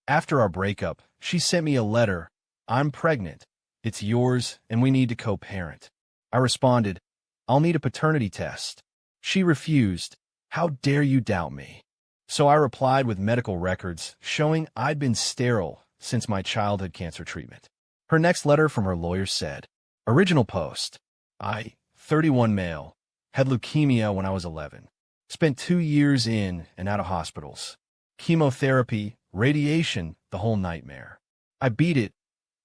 After our breakup, she sent me a letter. I'm pregnant. It's yours, and we need to co-parent. I responded, I'll need a paternity test. She refused. How dare you doubt me? So I replied with medical records showing I'd been sterile since my childhood cancer treatment. Her next letter from her lawyer said, Original post. I, 31 male, had leukemia when I was 11. Spent 2 years in and out of hospitals. Chemotherapy, radiation, the whole nightmare. I beat it,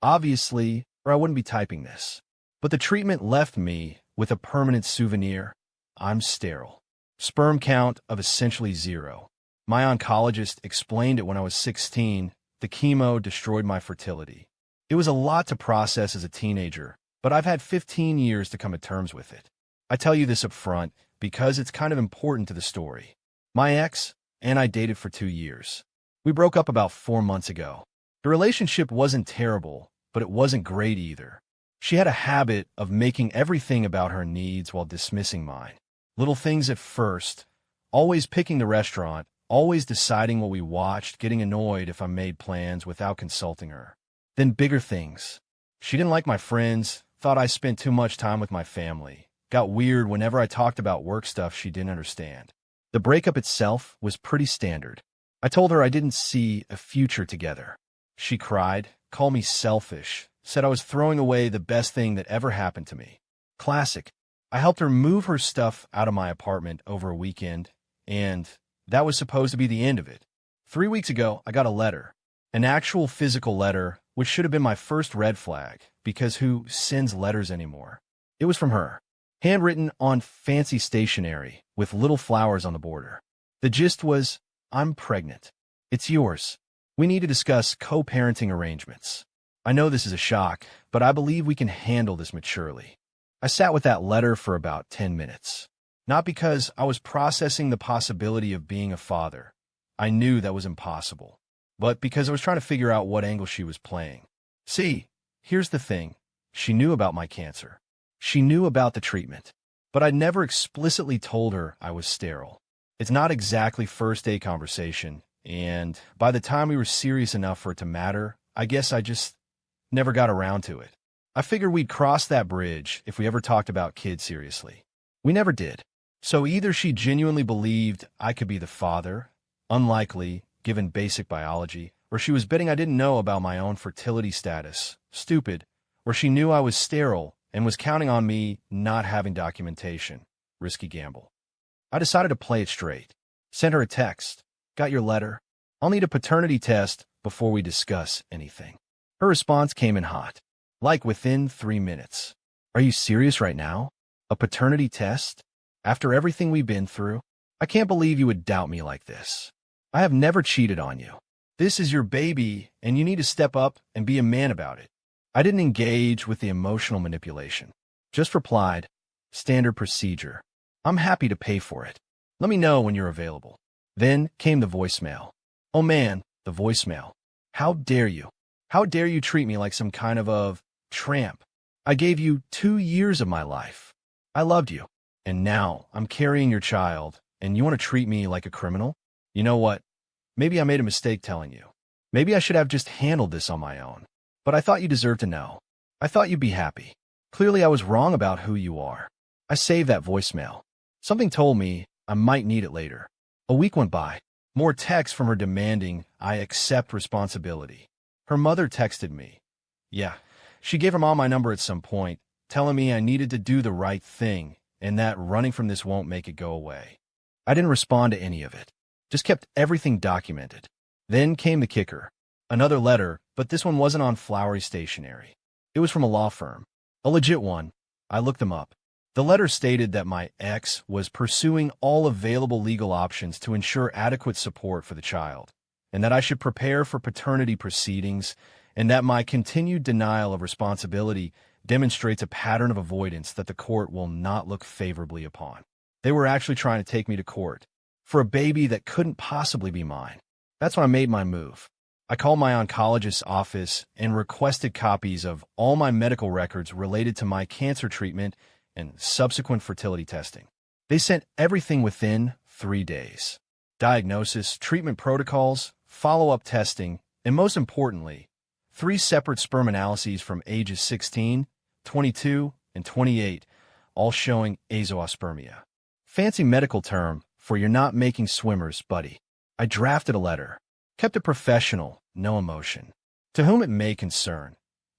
obviously, or I wouldn't be typing this. But the treatment left me with a permanent souvenir. I'm sterile. Sperm count of essentially 0. My oncologist explained it when I was 16. The chemo destroyed my fertility. It was a lot to process as a teenager, but I've had 15 years to come to terms with it. I tell you this up front because it's kind of important to the story. My ex and I dated for 2 years. We broke up about 4 months ago. The relationship wasn't terrible, but it wasn't great either. She had a habit of making everything about her needs while dismissing mine. Little things at first, always picking the restaurant, always deciding what we watched, getting annoyed if I made plans without consulting her. Then bigger things. She didn't like my friends, thought I spent too much time with my family, got weird whenever I talked about work stuff she didn't understand. The breakup itself was pretty standard. I told her I didn't see a future together. She cried, called me selfish, said I was throwing away the best thing that ever happened to me. Classic. I helped her move her stuff out of my apartment over a weekend, and that was supposed to be the end of it. 3 weeks ago, I got a letter. An actual physical letter, which should have been my first red flag, because who sends letters anymore? It was from her. Handwritten on fancy stationery, with little flowers on the border. The gist was, I'm pregnant. It's yours. We need to discuss co-parenting arrangements. I know this is a shock, but I believe we can handle this maturely. I sat with that letter for about 10 minutes. Not because I was processing the possibility of being a father. I knew that was impossible. But because I was trying to figure out what angle she was playing. See, here's the thing. She knew about my cancer. She knew about the treatment. But I'd never explicitly told her I was sterile. It's not exactly first-day conversation, and by the time we were serious enough for it to matter, I guess I just never got around to it. I figured we'd cross that bridge if we ever talked about kids seriously. We never did. So either she genuinely believed I could be the father, unlikely, given basic biology, or she was betting I didn't know about my own fertility status, stupid, or she knew I was sterile and was counting on me not having documentation, risky gamble. I decided to play it straight. Sent her a text. Got your letter. I'll need a paternity test before we discuss anything. Her response came in hot, like within 3 minutes. Are you serious right now? A paternity test? After everything we've been through? I can't believe you would doubt me like this. I have never cheated on you. This is your baby, and you need to step up and be a man about it. I didn't engage with the emotional manipulation. Just replied, standard procedure. I'm happy to pay for it. Let me know when you're available. Then came the voicemail. Oh man, the voicemail. How dare you? How dare you treat me like some kind of tramp? I gave you 2 years of my life. I loved you. And now I'm carrying your child, and you want to treat me like a criminal? You know what? Maybe I made a mistake telling you. Maybe I should have just handled this on my own. But I thought you deserved to know. I thought you'd be happy. Clearly I was wrong about who you are. I saved that voicemail. Something told me I might need it later. A week went by. More texts from her demanding I accept responsibility. Her mother texted me. Yeah, she gave her mom my number at some point, telling me I needed to do the right thing and that running from this won't make it go away. I didn't respond to any of it. Just kept everything documented. Then came the kicker. Another letter, but this one wasn't on flowery stationery. It was from a law firm. A legit one. I looked them up. The letter stated that my ex was pursuing all available legal options to ensure adequate support for the child, and that I should prepare for paternity proceedings, and that my continued denial of responsibility demonstrates a pattern of avoidance that the court will not look favorably upon. They were actually trying to take me to court for a baby that couldn't possibly be mine. That's when I made my move. I called my oncologist's office and requested copies of all my medical records related to my cancer treatment and subsequent fertility testing. They sent everything within 3 days. Diagnosis, treatment protocols, follow-up testing, And most importantly, 3 separate sperm analyses from ages 16, 22, and 28, all showing azoospermia. Fancy medical term for you're not making swimmers, buddy. I drafted a letter, kept it professional, no emotion. To whom it may concern.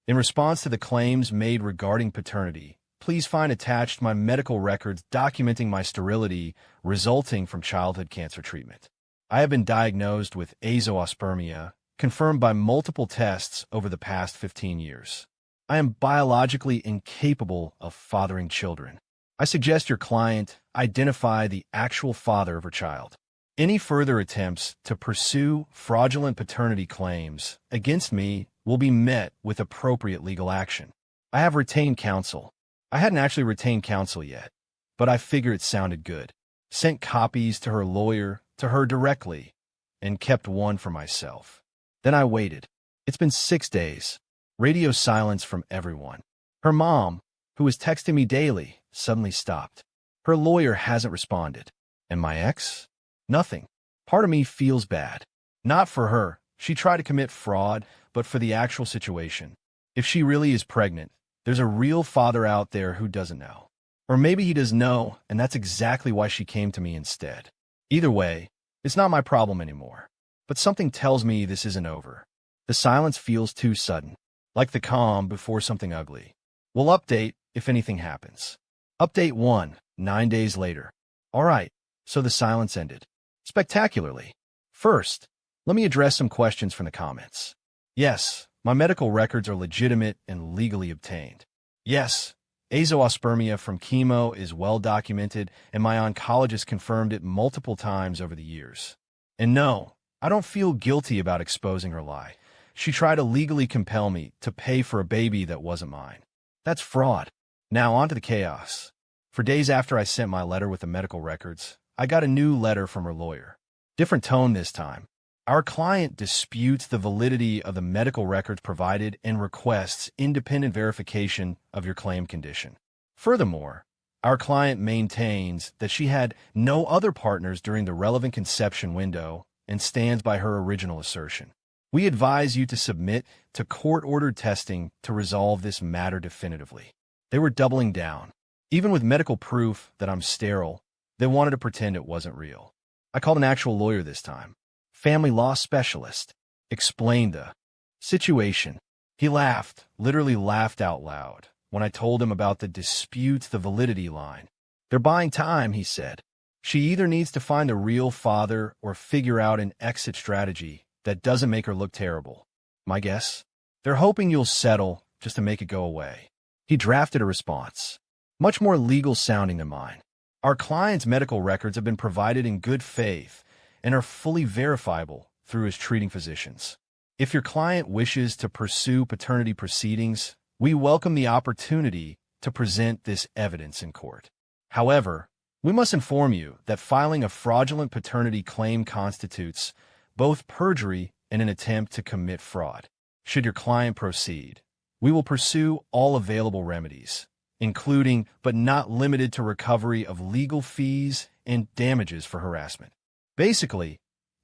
In response to the claims made regarding paternity, please find attached my medical records documenting my sterility resulting from childhood cancer treatment. I have been diagnosed with azoospermia, confirmed by multiple tests over the past 15 years. I am biologically incapable of fathering children. I suggest your client identify the actual father of her child. Any further attempts to pursue fraudulent paternity claims against me will be met with appropriate legal action. I have retained counsel. I hadn't actually retained counsel yet, but I figured it sounded good. Sent copies to her lawyer, to her directly, and kept one for myself. Then I waited. It's been 6 days. Radio silence from everyone. Her mom, who was texting me daily, suddenly stopped. Her lawyer hasn't responded. And my ex? Nothing. Part of me feels bad. Not for her. She tried to commit fraud, but for the actual situation. If she really is pregnant, there's a real father out there who doesn't know. Or maybe he does know, and that's exactly why she came to me instead. Either way, it's not my problem anymore. But something tells me this isn't over. The silence feels too sudden, like the calm before something ugly. We'll update if anything happens. Update 1, 9 days later. All right, so the silence ended. Spectacularly. First, let me address some questions from the comments. Yes, my medical records are legitimate and legally obtained. Yes, azoospermia from chemo is well documented, and my oncologist confirmed it multiple times over the years. And no, I don't feel guilty about exposing her lie. She tried to legally compel me to pay for a baby that wasn't mine. That's fraud. Now on to the chaos. For days after I sent my letter with the medical records, I got a new letter from her lawyer. Different tone this time. Our client disputes the validity of the medical records provided and requests independent verification of your claim condition. Furthermore, our client maintains that she had no other partners during the relevant conception window and stands by her original assertion. We advise you to submit to court-ordered testing to resolve this matter definitively. They were doubling down. Even with medical proof that I'm sterile, they wanted to pretend it wasn't real. I called an actual lawyer this time. Family law specialist. Explained the situation. He laughed, literally laughed out loud, when I told him about the disputes the validity line. They're buying time, he said. She either needs to find a real father or figure out an exit strategy that doesn't make her look terrible. My guess? They're hoping you'll settle just to make it go away. He drafted a response, much more legal sounding than mine. Our client's medical records have been provided in good faith and are fully verifiable through his treating physicians. If your client wishes to pursue paternity proceedings, we welcome the opportunity to present this evidence in court. However, we must inform you that filing a fraudulent paternity claim constitutes both perjury and an attempt to commit fraud. Should your client proceed, we will pursue all available remedies, including but not limited to recovery of legal fees and damages for harassment. Basically,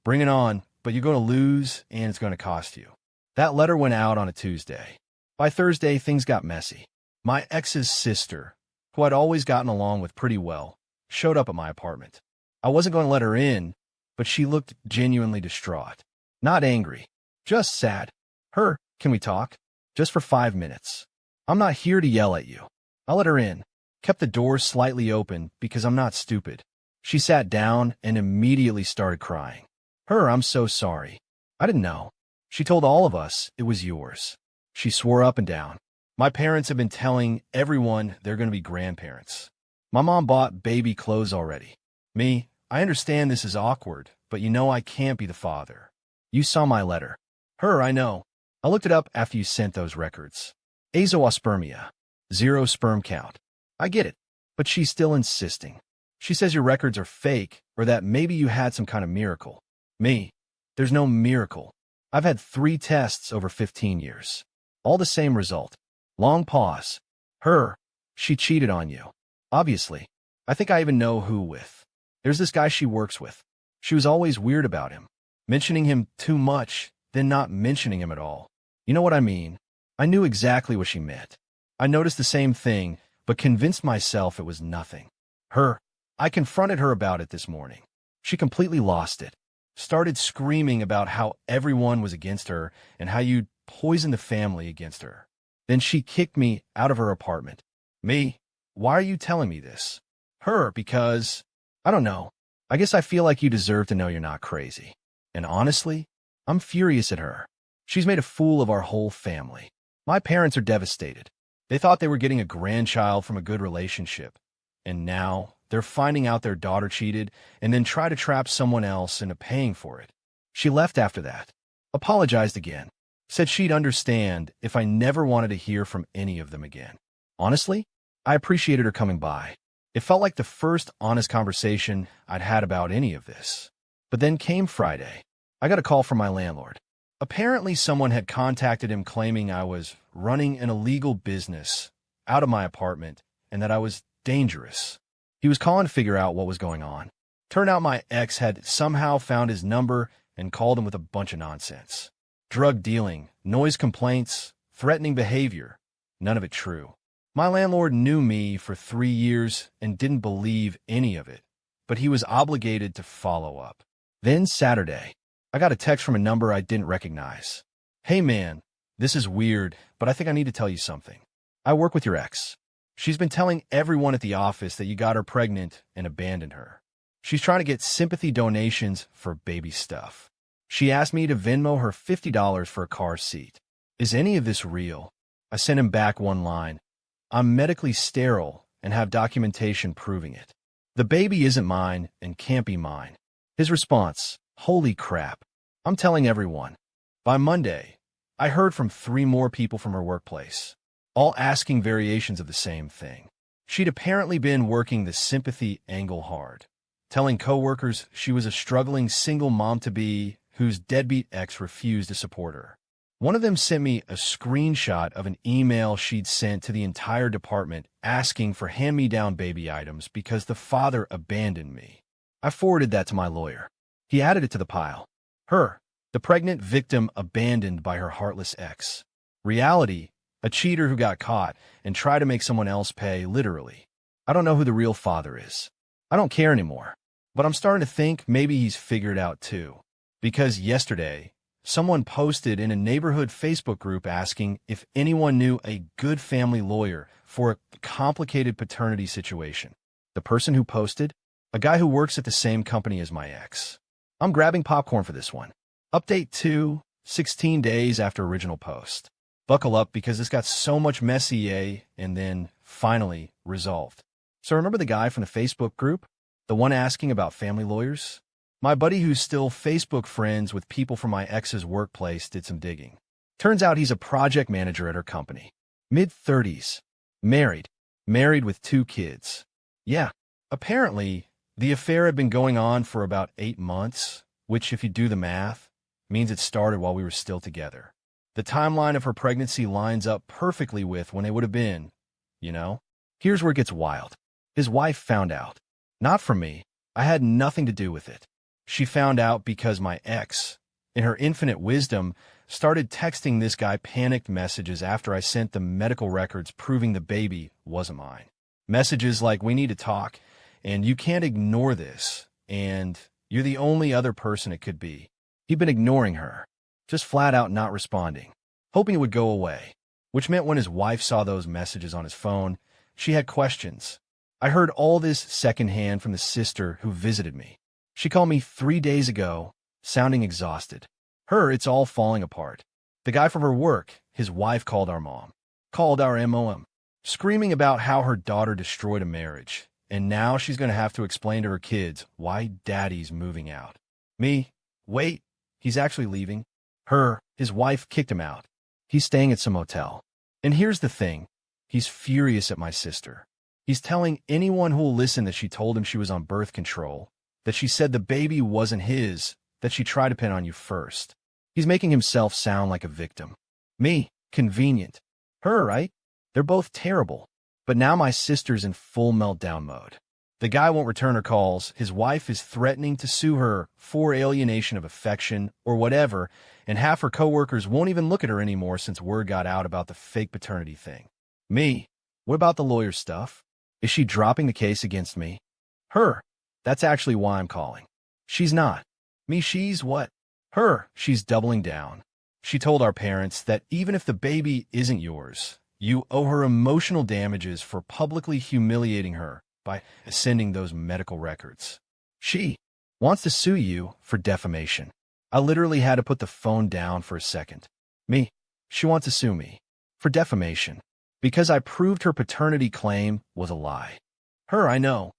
bring it on, but you're going to lose and it's going to cost you. That letter went out on a Tuesday. By Thursday, things got messy. My ex's sister, who I'd always gotten along with pretty well, showed up at my apartment. I wasn't going to let her in, but she looked genuinely distraught. Not angry, just sad. Can we talk? Just for 5 minutes. I'm not here to yell at you. I let her in, kept the door slightly open because I'm not stupid. She sat down and immediately started crying. I'm so sorry. I didn't know. She told all of us it was yours. She swore up and down. My parents have been telling everyone they're going to be grandparents. My mom bought baby clothes already. Me, I understand this is awkward, but you know I can't be the father. You saw my letter. I know. I looked it up after you sent those records. Azoospermia. 0 sperm count. I get it, but she's still insisting. She says your records are fake or that maybe you had some kind of miracle. Me, there's no miracle. I've had 3 tests over 15 years. All the same result. Long pause. She cheated on you. Obviously. I think I even know who with. There's this guy she works with. She was always weird about him, mentioning him too much, then not mentioning him at all. You know what I mean? I knew exactly what she meant. I noticed the same thing, but convinced myself it was nothing. I confronted her about it this morning. She completely lost it. Started screaming about how everyone was against her and how you'd poisoned the family against her. Then she kicked me out of her apartment. Me? Why are you telling me this? Because, I don't know. I guess I feel like you deserve to know you're not crazy. And honestly, I'm furious at her. She's made a fool of our whole family. My parents are devastated. They thought they were getting a grandchild from a good relationship. And now they're finding out their daughter cheated and then try to trap someone else into paying for it. She left after that. Apologized again. Said she'd understand if I never wanted to hear from any of them again. Honestly, I appreciated her coming by. It felt like the first honest conversation I'd had about any of this. But then came Friday. I got a call from my landlord. Apparently someone had contacted him claiming I was running an illegal business out of my apartment and that I was dangerous. He was calling to figure out what was going on. Turned out my ex had somehow found his number and called him with a bunch of nonsense. Drug dealing, noise complaints, threatening behavior. None of it true. My landlord knew me for 3 years and didn't believe any of it, but he was obligated to follow up. Then Saturday, I got a text from a number I didn't recognize. Hey man, this is weird, but I think I need to tell you something. I work with your ex. She's been telling everyone at the office that you got her pregnant and abandoned her. She's trying to get sympathy donations for baby stuff. She asked me to Venmo her $50 for a car seat. Is any of this real? I sent him back one line. I'm medically sterile and have documentation proving it. The baby isn't mine and can't be mine. His response, holy crap. I'm telling everyone. By Monday, I heard from 3 more people from her workplace, all asking variations of the same thing. She'd apparently been working the sympathy angle hard, telling coworkers she was a struggling single mom-to-be whose deadbeat ex refused to support her. One of them sent me a screenshot of an email she'd sent to the entire department asking for hand-me-down baby items because the father abandoned me. I forwarded that to my lawyer. He added it to the pile. The pregnant victim abandoned by her heartless ex. Reality, a cheater who got caught and tried to make someone else pay, literally. I don't know who the real father is. I don't care anymore. But I'm starting to think maybe he's figured out too. Because yesterday, someone posted in a neighborhood Facebook group asking if anyone knew a good family lawyer for a complicated paternity situation. The person who posted? A guy who works at the same company as my ex. I'm grabbing popcorn for this one. Update 2, 16 days after original post. Buckle up because this got so much messy, and then, finally, resolved. So remember the guy from the Facebook group? The one asking about family lawyers? My buddy who's still Facebook friends with people from my ex's workplace did some digging. Turns out he's a project manager at her company. Mid-30s. Married with 2 kids. Yeah, apparently, the affair had been going on for about 8 months, which, if you do the math, means it started while we were still together. The timeline of her pregnancy lines up perfectly with when they would have been, you know? Here's where it gets wild. His wife found out. Not from me. I had nothing to do with it. She found out because my ex, in her infinite wisdom, started texting this guy panicked messages after I sent the medical records proving the baby wasn't mine. Messages like, we need to talk, and you can't ignore this, and you're the only other person it could be. He'd been ignoring her, just flat out not responding, hoping it would go away, which meant when his wife saw those messages on his phone, she had questions. I heard all this secondhand from the sister who visited me. She called me 3 days ago, sounding exhausted. It's all falling apart. The guy from her work, his wife called our mom, called our MOM, screaming about how her daughter destroyed a marriage, and now she's going to have to explain to her kids why daddy's moving out. Me? Wait. He's actually leaving. His wife kicked him out. He's staying at some motel. And here's the thing. He's furious at my sister. He's telling anyone who will listen that she told him she was on birth control, that she said the baby wasn't his, that she tried to pin on you first. He's making himself sound like a victim. Me, convenient. Right? They're both terrible. But now my sister's in full meltdown mode. The guy won't return her calls, his wife is threatening to sue her for alienation of affection or whatever, and half her coworkers won't even look at her anymore since word got out about the fake paternity thing. Me? What about the lawyer stuff? Is she dropping the case against me? Her. That's actually why I'm calling. She's not. Me, she's what? Her. She's doubling down. She told our parents that even if the baby isn't yours, you owe her emotional damages for publicly humiliating her by sending those medical records. She wants to sue you for defamation. I literally had to put the phone down for a second. Me, she wants to sue me for defamation because I proved her paternity claim was a lie. Her, I know.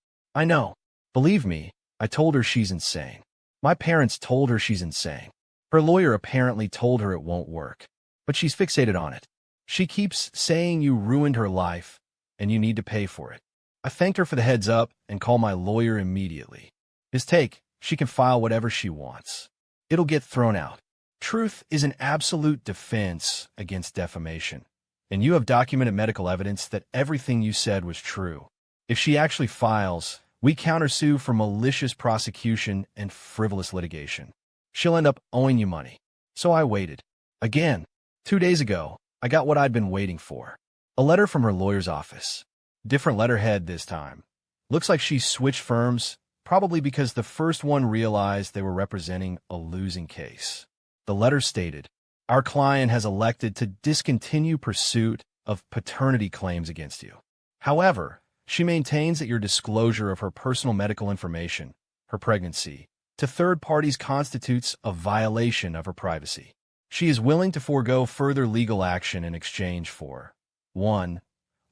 Believe me, I told her she's insane. My parents told her she's insane. Her lawyer apparently told her it won't work, but she's fixated on it. She keeps saying you ruined her life and you need to pay for it. I thanked her for the heads up and called my lawyer immediately. His take, she can file whatever she wants. It'll get thrown out. Truth is an absolute defense against defamation, and you have documented medical evidence that everything you said was true. If she actually files, we countersue for malicious prosecution and frivolous litigation. She'll end up owing you money. So I waited. Again, 2 days ago, I got what I'd been waiting for. A letter from her lawyer's office. Different letterhead this time. Looks like she switched firms, probably because the first one realized they were representing a losing case. The letter stated, "Our client has elected to discontinue pursuit of paternity claims against you. However, she maintains that your disclosure of her personal medical information, her pregnancy, to third parties constitutes a violation of her privacy. She is willing to forego further legal action in exchange for 1.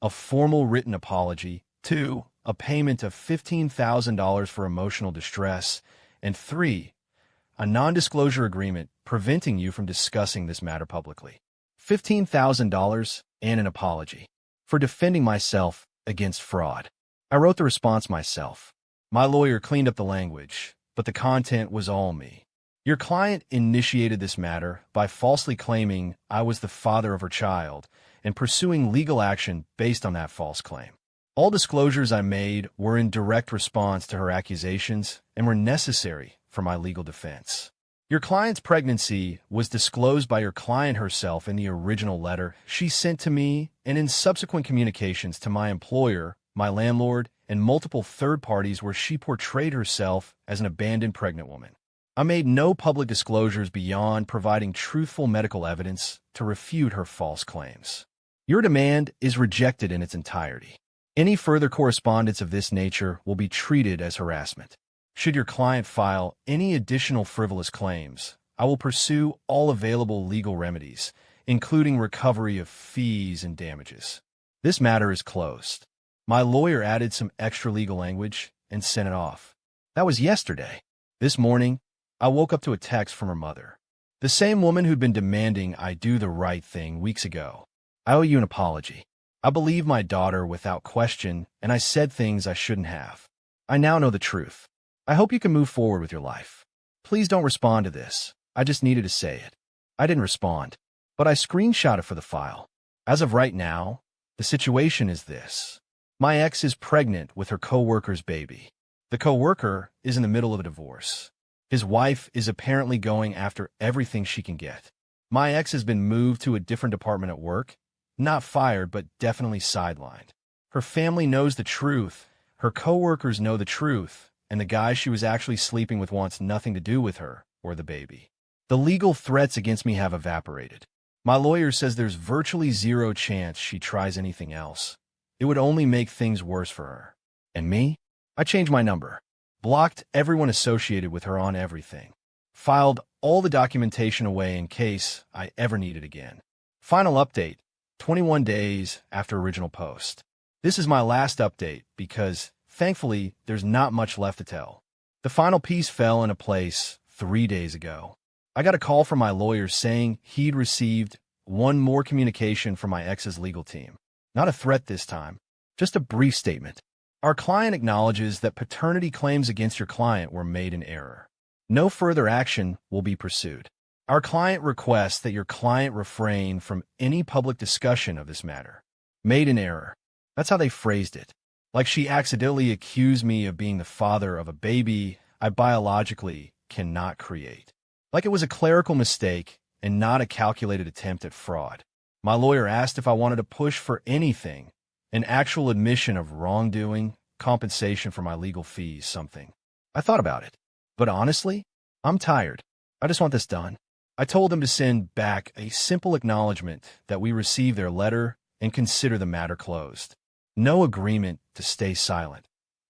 A formal written apology, 2. A payment of $15,000 for emotional distress, and 3. A non-disclosure agreement preventing you from discussing this matter publicly. $15,000 and an apology for defending myself against fraud." I wrote the response myself. My lawyer cleaned up the language, but the content was all me. Your client initiated this matter by falsely claiming I was the father of her child and pursuing legal action based on that false claim. All disclosures I made were in direct response to her accusations and were necessary for my legal defense. Your client's pregnancy was disclosed by your client herself in the original letter she sent to me and in subsequent communications to my employer, my landlord, and multiple third parties where she portrayed herself as an abandoned pregnant woman. I made no public disclosures beyond providing truthful medical evidence to refute her false claims. Your demand is rejected in its entirety. Any further correspondence of this nature will be treated as harassment. Should your client file any additional frivolous claims, I will pursue all available legal remedies, including recovery of fees and damages. This matter is closed. My lawyer added some extra legal language and sent it off. That was yesterday. This morning, I woke up to a text from her mother. The same woman who'd been demanding I do the right thing weeks ago. "I owe you an apology. I believe my daughter without question, and I said things I shouldn't have. I now know the truth. I hope you can move forward with your life. Please don't respond to this. I just needed to say it." I didn't respond, but I screenshot it for the file. As of right now, the situation is this. My ex is pregnant with her coworker's baby. The coworker is in the middle of a divorce. His wife is apparently going after everything she can get. My ex has been moved to a different department at work, not fired, but definitely sidelined. Her family knows the truth, her coworkers know the truth, and the guy she was actually sleeping with wants nothing to do with her or the baby. The legal threats against me have evaporated. My lawyer says there's virtually zero chance she tries anything else. It would only make things worse for her. And me? I changed my number, blocked everyone associated with her on everything, filed all the documentation away in case I ever need it again. Final update, 21 days after original post. This is my last update because, thankfully, there's not much left to tell. The final piece fell into place 3 days ago. I got a call from my lawyer saying he'd received one more communication from my ex's legal team. Not a threat this time, just a brief statement. Our client acknowledges that paternity claims against your client were made in error. No further action will be pursued. Our client requests that your client refrain from any public discussion of this matter. Made in error. That's how they phrased it. Like she accidentally accused me of being the father of a baby I biologically cannot create. Like it was a clerical mistake and not a calculated attempt at fraud. My lawyer asked if I wanted to push for anything, an actual admission of wrongdoing, compensation for my legal fees, something. I thought about it. But honestly, I'm tired. I just want this done. I told them to send back a simple acknowledgement that we received their letter and consider the matter closed. No agreement to stay silent.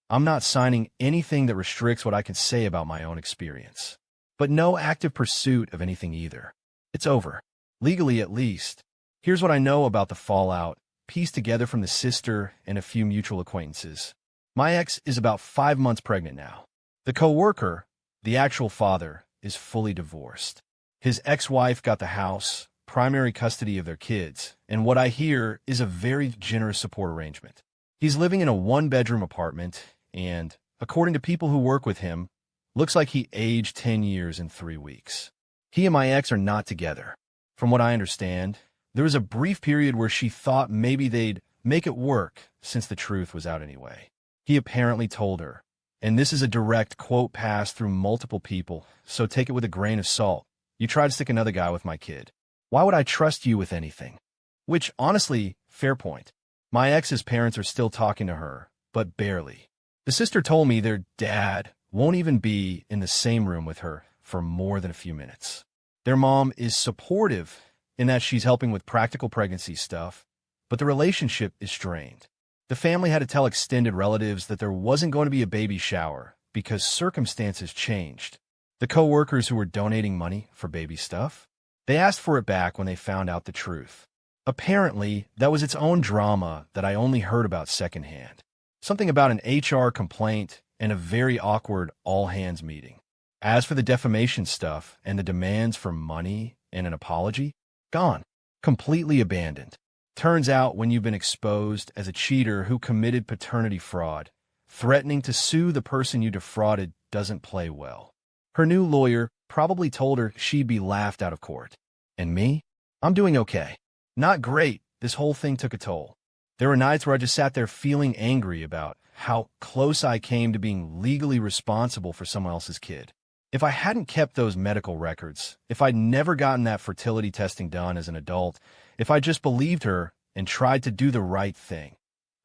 I'm not signing anything that restricts what I can say about my own experience. But no active pursuit of anything either. It's over. Legally, at least. Here's what I know about the fallout, pieced together from the sister and a few mutual acquaintances. My ex is about 5 months pregnant now. The co-worker, the actual father, is fully divorced. His ex-wife got the house, primary custody of their kids, and what I hear is a very generous support arrangement. He's living in a 1-bedroom apartment, and, according to people who work with him, looks like he aged 10 years in 3 weeks. He and my ex are not together. From what I understand, there was a brief period where she thought maybe they'd make it work since the truth was out anyway. He apparently told her, and this is a direct quote passed through multiple people, so take it with a grain of salt. You tried to stick another guy with my kid. Why would I trust you with anything? Which, honestly, fair point. My ex's parents are still talking to her, but barely. The sister told me their dad won't even be in the same room with her for more than a few minutes. Their mom is supportive in that she's helping with practical pregnancy stuff, but the relationship is strained. The family had to tell extended relatives that there wasn't going to be a baby shower because circumstances changed. The co-workers who were donating money for baby stuff, they asked for it back when they found out the truth. Apparently, that was its own drama that I only heard about secondhand. Something about an HR complaint and a very awkward all-hands meeting. As for the defamation stuff and the demands for money and an apology, gone. Completely abandoned. Turns out when you've been exposed as a cheater who committed paternity fraud, threatening to sue the person you defrauded doesn't play well. Her new lawyer probably told her she'd be laughed out of court. And me? I'm doing okay. Not great. This whole thing took a toll. There were nights where I just sat there feeling angry about how close I came to being legally responsible for someone else's kid. If I hadn't kept those medical records, if I'd never gotten that fertility testing done as an adult, if I just believed her and tried to do the right thing,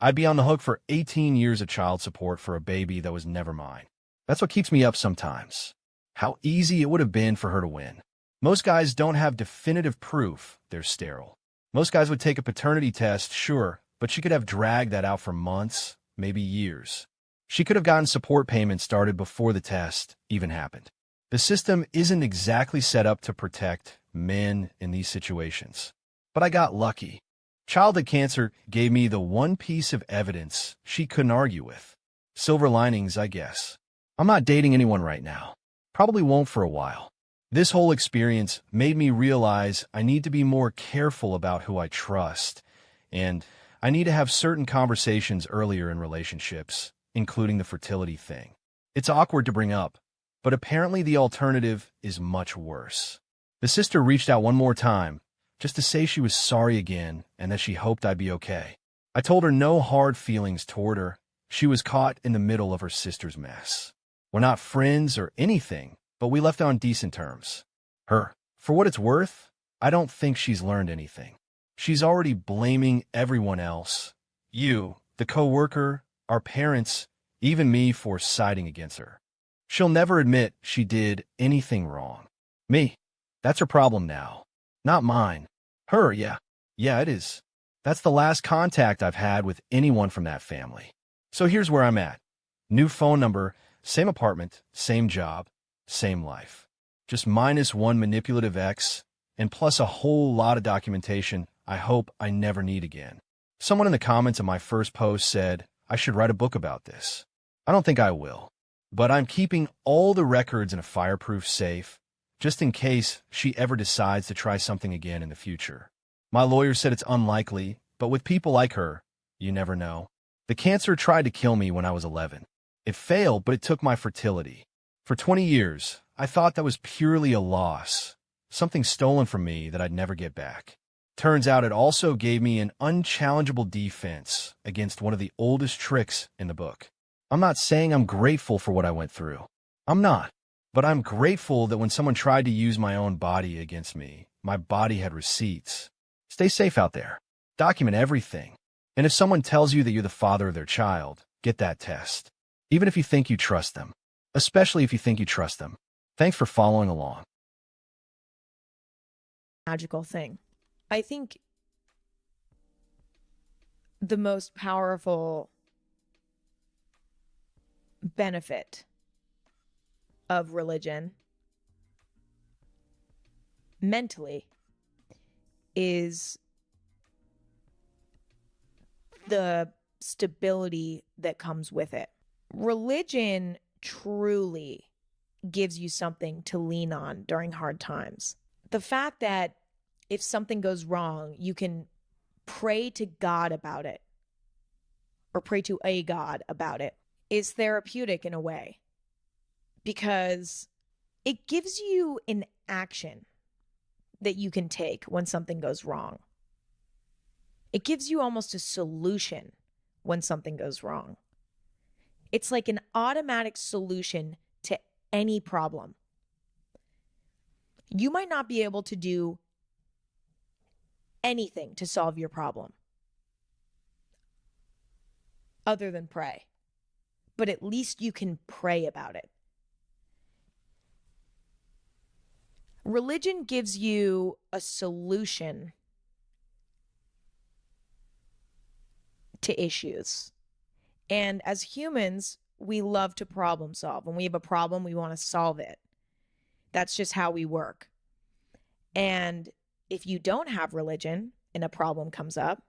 I'd be on the hook for 18 years of child support for a baby that was never mine. That's what keeps me up sometimes. How easy it would have been for her to win. Most guys don't have definitive proof they're sterile. Most guys would take a paternity test, sure, but she could have dragged that out for months, maybe years. She could have gotten support payments started before the test even happened. The system isn't exactly set up to protect men in these situations. But I got lucky. Childhood cancer gave me the one piece of evidence she couldn't argue with. Silver linings, I guess. I'm not dating anyone right now. Probably won't for a while. This whole experience made me realize I need to be more careful about who I trust, and I need to have certain conversations earlier in relationships, including the fertility thing. It's awkward to bring up, but apparently the alternative is much worse. The sister reached out one more time, just to say she was sorry again and that she hoped I'd be okay. I told her no hard feelings toward her. She was caught in the middle of her sister's mess. We're not friends or anything, but we left on decent terms. For what it's worth, I don't think she's learned anything. She's already blaming everyone else. You, the co-worker, our parents, even me for siding against her. She'll never admit she did anything wrong. Me, that's her problem now. Not mine. Her, yeah. Yeah, it is. That's the last contact I've had with anyone from that family. So here's where I'm at. New phone number, same apartment, same job, same life. Just minus one manipulative ex, and plus a whole lot of documentation I hope I never need again. Someone in the comments of my first post said I should write a book about this. I don't think I will, but I'm keeping all the records in a fireproof safe, just in case she ever decides to try something again in the future. My lawyer said it's unlikely, but with people like her, you never know. The cancer tried to kill me when I was 11. It failed, but it took my fertility. For 20 years, I thought that was purely a loss, something stolen from me that I'd never get back. Turns out it also gave me an unchallengeable defense against one of the oldest tricks in the book. I'm not saying I'm grateful for what I went through. I'm not. But I'm grateful that when someone tried to use my own body against me, my body had receipts. Stay safe out there. Document everything. And if someone tells you that you're the father of their child, get that test. Even if you think you trust them. Especially if you think you trust them. Thanks for following along. Magical thing. I think the most powerful benefit of religion mentally is the stability that comes with it. Religion truly gives you something to lean on during hard times. The fact that if something goes wrong, you can pray to God about it, or pray to a God about it, is therapeutic in a way, because it gives you an action that you can take when something goes wrong. It gives you almost a solution when something goes wrong. It's like an automatic solution to any problem. You might not be able to do anything to solve your problem other than pray, but at least you can pray about it. Religion gives you a solution to issues. And as humans, we love to problem solve. When we have a problem, we want to solve it. That's just how we work. And if you don't have religion and a problem comes up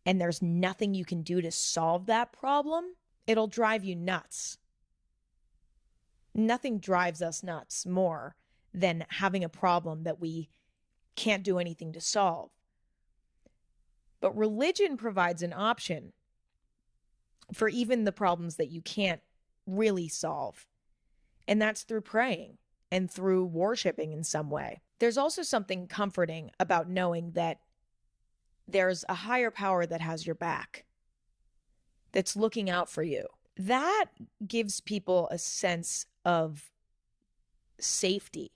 and there's nothing you can do to solve that problem, it'll drive you nuts. Nothing drives us nuts more than having a problem that we can't do anything to solve. But religion provides an option for even the problems that you can't really solve. And that's through praying and through worshiping in some way. There's also something comforting about knowing that there's a higher power that has your back, that's looking out for you. That gives people a sense of safety,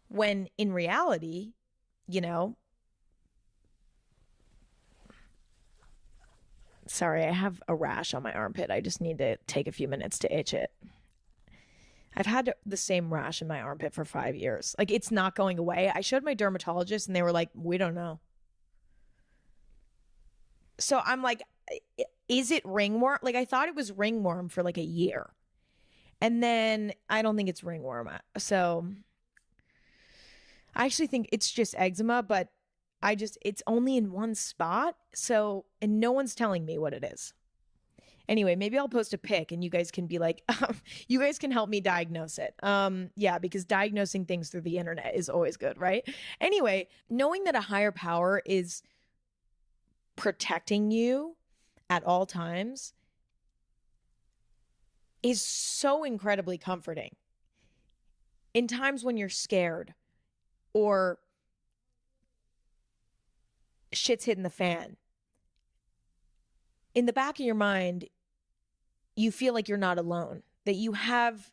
when in reality, sorry, I have a rash on my armpit. I just need to take a few minutes to itch it. I've had the same rash in my armpit for 5 years. Like, it's not going away. I showed my dermatologist and they were like, we don't know. So I'm like, is it ringworm? Like, I thought it was ringworm for like a year. And then I don't think it's ringworm. So I actually think it's just eczema, but it's only in one spot. So, and no one's telling me what it is. Anyway, maybe I'll post a pic and you guys can be like, you guys can help me diagnose it. Yeah, because diagnosing things through the internet is always good, right? Anyway, knowing that a higher power is protecting you at all times is so incredibly comforting. In times when you're scared or shit's hitting the fan, in the back of your mind, you feel like you're not alone, that you have